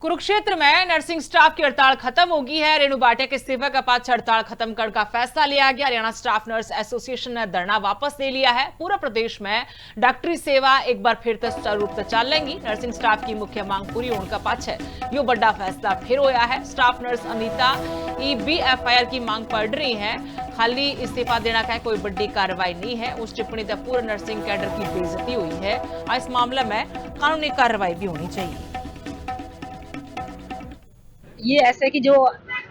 कुरुक्षेत्र में nursing staff की हड़ताल खत्म होगी है। रेणु भाटिया के इस्तीफे के बाद हड़ताल खत्म करने का फैसला लिया गया। हरियाणा स्टाफ नर्स एसोसिएशन ने धरना वापस ले लिया है। पूरा प्रदेश में डॉक्टरी सेवा एक बार फिर से सुचारू रूप से चलेगी। नर्सिंग स्टाफ की मुख्य मांग पूरी होने का पाछे यो बड़ा फैसला फिर होया है। स्टाफ नर्स अनीता BFIR की मांग पढ़ रही है। खाली इस्तीफा देना का कोई बड़ी कार्रवाई नहीं है। उस टिप्पणी तक पूरे नर्सिंग कैडर की बेइज्जती हुई है। इस मामले में कानूनी कार्रवाई भी होनी चाहिए। ये ऐसे कि जो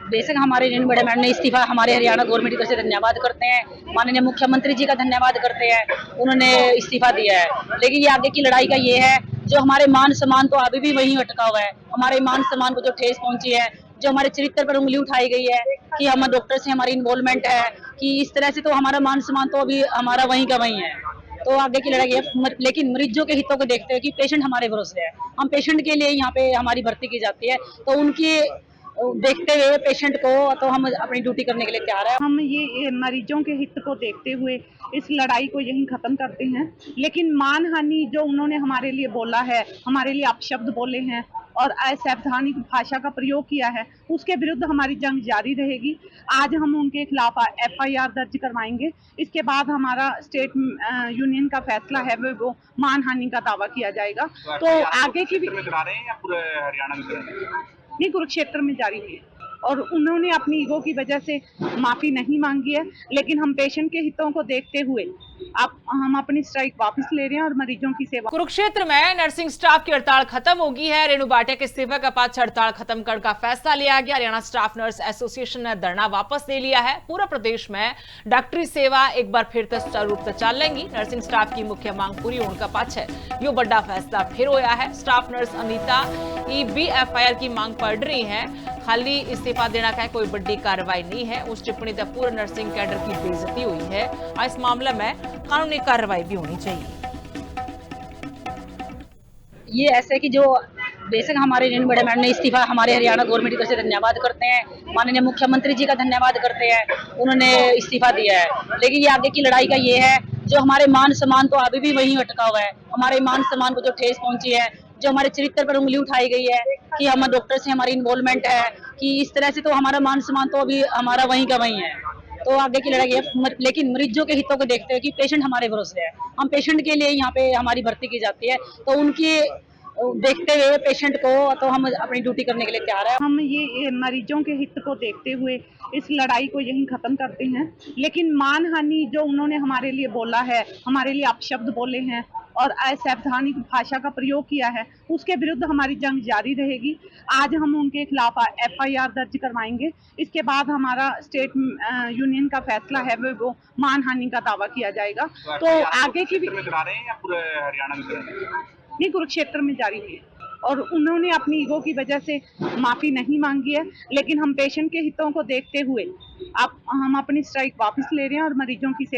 बेशक हमारे रेणु भाटिया मैडम ने इस्तीफा हमारे हरियाणा गवर्नमेंट की तरफ से धन्यवाद करते हैं। माननीय मुख्यमंत्री जी का धन्यवाद करते हैं, उन्होंने इस्तीफा दिया है। लेकिन ये आगे की लड़ाई का ये है, जो हमारे मान सम्मान तो अभी भी वहीं अटका हुआ है। हमारे मान सम्मान को जो ठेस पहुंची है, जो हमारे चरित्र पर उंगली उठाई गई है कि हम डॉक्टर से हमारी इन्वॉल्वमेंट है, कि इस तरह से तो हमारा मान सम्मान तो अभी हमारा वहीं का वहीं है। तो आगे की लड़ाई है, लेकिन मरीजों के हितों को देखते हुए कि पेशेंट हमारे भरोसे है, हम पेशेंट के लिए यहाँ पे हमारी भर्ती की जाती है, तो उनकी देखते हुए पेशेंट को तो हम अपनी ड्यूटी करने के लिए तैयार है। हम ये मरीजों के हित को देखते हुए इस लड़ाई को यहीं खत्म करते हैं। लेकिन मानहानि जो उन्होंने हमारे लिए बोला है, हमारे लिए अपशब्द बोले हैं और असंवैधानिक भाषा का प्रयोग किया है, उसके विरुद्ध हमारी जंग जारी रहेगी। आज हम उनके खिलाफ FIR दर्ज करवाएंगे। इसके बाद हमारा स्टेट यूनियन का फैसला है वो मानहानि का दावा किया जाएगा। तो आगे की करा रहे हैं या पूरे हरियाणा में करा रहे हैं? नहीं, कुरुक्षेत्र में जारी है और उन्होंने अपनी ईगो की वजह से माफी नहीं मांगी है। लेकिन हम पेशेंट के हितों को देखते हुए अब हम अपनी स्ट्राइक वापस ले रहे हैं और मरीजों की सेवा। कुरुक्षेत्र में नर्सिंग स्टाफ की हड़ताल खत्म होगी है। रेणु भाटिया के इस्तीफे के बाद हड़ताल खत्म करने का फैसला लिया गया। हरियाणा स्टाफ नर्स एसोसिएशन ने धरना वापस ले लिया है। पूरा प्रदेश में डॉक्टरी सेवा एक बार फिर से सुचारू रूप से चलेगी। नर्सिंग स्टाफ की मुख्य मांग पूरी होने का पाछे यो बड़ा फैसला फिर होया है। स्टाफ नर्स अनीता BFIR की मांग पढ़ रही है। खाली इस्तीफा देना का कोई बड़ी कार्रवाई नहीं है। उस टिप्पणी तक पूरे नर्सिंग कैडर की बेइज्जती हुई है। इस मामले में कानूनी कार्रवाई भी होनी चाहिए। ये ऐसे कि जो बेशक हमारे रेणु भाटिया मैडम ने इस्तीफा हमारे हरियाणा गवर्नमेंट की तरफ से धन्यवाद करते हैं, माननीय मुख्यमंत्री जी का धन्यवाद करते हैं, उन्होंने इस्तीफा दिया है। लेकिन ये आगे की लड़ाई का ये है, जो हमारे मान सम्मान तो अभी भी वहीं अटका हुआ है। हमारे मान सम्मान को जो ठेस पहुंची है, जो हमारे चरित्र पर उंगली उठाई गई है कि हम डॉक्टर से हमारी इन्वॉल्वमेंट है, कि इस तरह से तो हमारा मान सम्मान तो अभी हमारा वहीं का वहीं है। तो आगे की लड़ाई है, लेकिन मरीजों के हितों को देखते हुए कि पेशेंट हमारे भरोसे है, हम पेशेंट के लिए यहाँ पे हमारी भर्ती की जाती है, तो उनकी देखते हुए पेशेंट को तो हम अपनी ड्यूटी करने के लिए तैयार है। हम ये मरीजों के हित को देखते हुए इस लड़ाई को यहीं खत्म करते हैं। लेकिन मानहानि जो उन्होंने हमारे लिए बोला है, हमारे लिए अपशब्द बोले हैं और असंवैधानिक भाषा का प्रयोग किया है, उसके विरुद्ध हमारी जंग जारी रहेगी। आज हम उनके खिलाफ FIR दर्ज करवाएंगे। इसके बाद हमारा स्टेट यूनियन का फैसला है वो मानहानि का दावा किया जाएगा। तो आगे की करा रहे हैं या पूरे हरियाणा में करा रहे हैं? नहीं, कुरुक्षेत्र में जारी है और उन्होंने अपनी ईगो की वजह से माफी नहीं मांगी है। लेकिन हम पेशेंट के हितों को देखते हुए अब हम अपनी स्ट्राइक वापस ले रहे हैं और मरीजों की सेवा